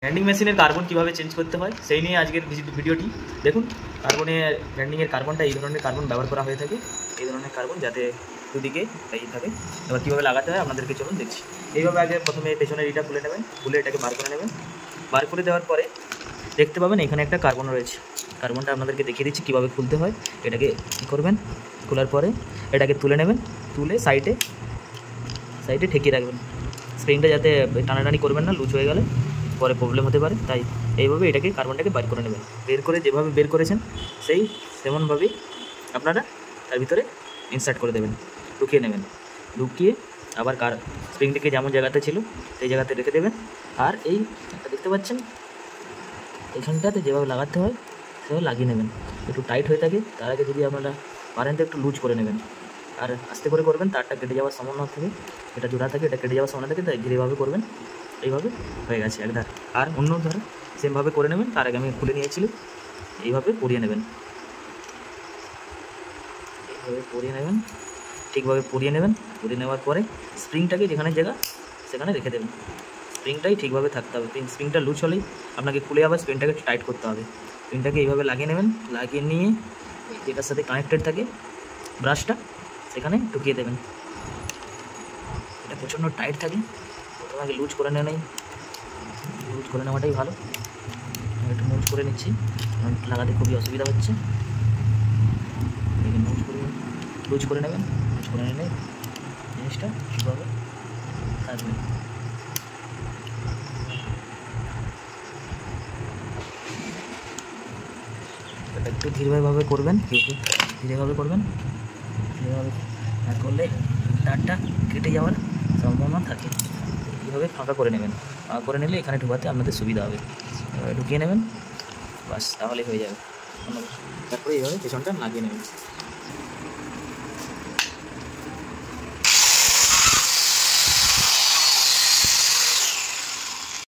Grinding মেশিনের carbon কীভাবে change করতে হয় সেই নিয়ে আজকের ভিডিওটি দেখুন। গ্রাইন্ডিংয়ের কার্বনটা এই ধরনের কার্বন ব্যবহার করা হয়ে থাকে, এই ধরনের কার্বন যাতে দুদিকে এই থাকে। এবার কীভাবে লাগাতে হয় আপনাদেরকে চলুন দেখছি। এইভাবে আগে প্রথমে পেছনের ইটা খুলে নেবেন, খুলে এটাকে বার করে নেবেন। বার করে দেওয়ার পরে দেখতে পাবেন এখানে একটা কার্বন রয়েছে। কার্বনটা আপনাদেরকে দেখিয়ে দিচ্ছি কীভাবে খুলতে হয়। এটাকে কী করবেন, খোলার পরে এটাকে তুলে নেবেন, তুলে সাইডে ঠেকিয়ে রাখবেন। স্প্রিংটা যাতে টানাটানি করবেন না, লুজ হয়ে গেলে পরে প্রবলেম হতে পারে। তাই এইভাবে এটাকে কার্বনটাকে বার করে নেবেন। বের করে যেভাবে বের করেছেন তেমনভাবেই আপনারা তার ভিতরে ইনসার্ট করে দেবেন, ঢুকিয়ে নেবেন। ঢুকিয়ে আবার স্প্রিংটিকে যেমন জায়গাতে ছিল সেই জায়গাতে রেখে দেবেন। আর এই একটা দেখতে পাচ্ছেন এইখানটাতে যেভাবে লাগাতে হয় সেভাবে লাগিয়ে নেবেন। একটু টাইট হয়ে থাকে, তার আগে যদি আপনারা পারেন তো একটু লুজ করে নেবেন। আর আস্তে করে করবেন, তারটা কেটে যাওয়ার সম্ভাবনা থাকে, এটা জোড়া থাকে, এটা কেটে যাওয়ার সম্ভাবনা থাকে। তাই ধীরেভাবে করবেন। এইভাবে হয়ে গেছে এক ধার। আর অন্য ধারে সেমভাবে করে নেবেন। তার আগে আমি খুলে নিয়েছিলাম, এইভাবে পরিয়ে নেবেন। এইভাবে পরিয়ে নেবেন, ঠিকভাবে পরিয়ে নেবেন। পরিয়ে নেওয়ার পরে স্প্রিংটাকে যেখানে জায়গা সেখানে রেখে দেবেন। স্প্রিংটাই ঠিকভাবে থাকতে হবে। স্প্রিংটা লুজ হলেই আপনাকে খুলে আবার স্প্রিংটাকে টাইট করতে হবে। স্প্রিংটাকে এইভাবে লাগিয়ে নেবেন। লাগিয়ে নিয়ে যেটার সাথে কানেক্টেড থাকে ব্রাশটা সেখানে ঢুকিয়ে দেবেন। এটা প্রচণ্ড টাইট থাকে, প্রথমে আগে লুজ করে নেই, লুজ করে নেওয়াটাই ভালো। আমি একটু লুজ করে নিচ্ছি, লাগাতে খুবই অসুবিধা হচ্ছে। লুজ করে নেবেন। লুজ করে নিলে জিনিসটা ঠিকভাবে থাকবে। এটা একটু ধীরেভাবে করবেন, ধীরেভাবে করবেন। ধীরেভাবে না করলে তারটা কেটে যাওয়ার সম্ভাবনা থাকে। এইভাবে ফাঁকা করে নেবেন। ফাঁকা করে নিলে এখানে ঢোকাতে আপনাদের সুবিধা হবে। এভাবে ঢুকিয়ে নেবেন, বাস তাহলেই হয়ে যাবে। তারপরে এইভাবে পেছনটা লাগিয়ে নেবেন।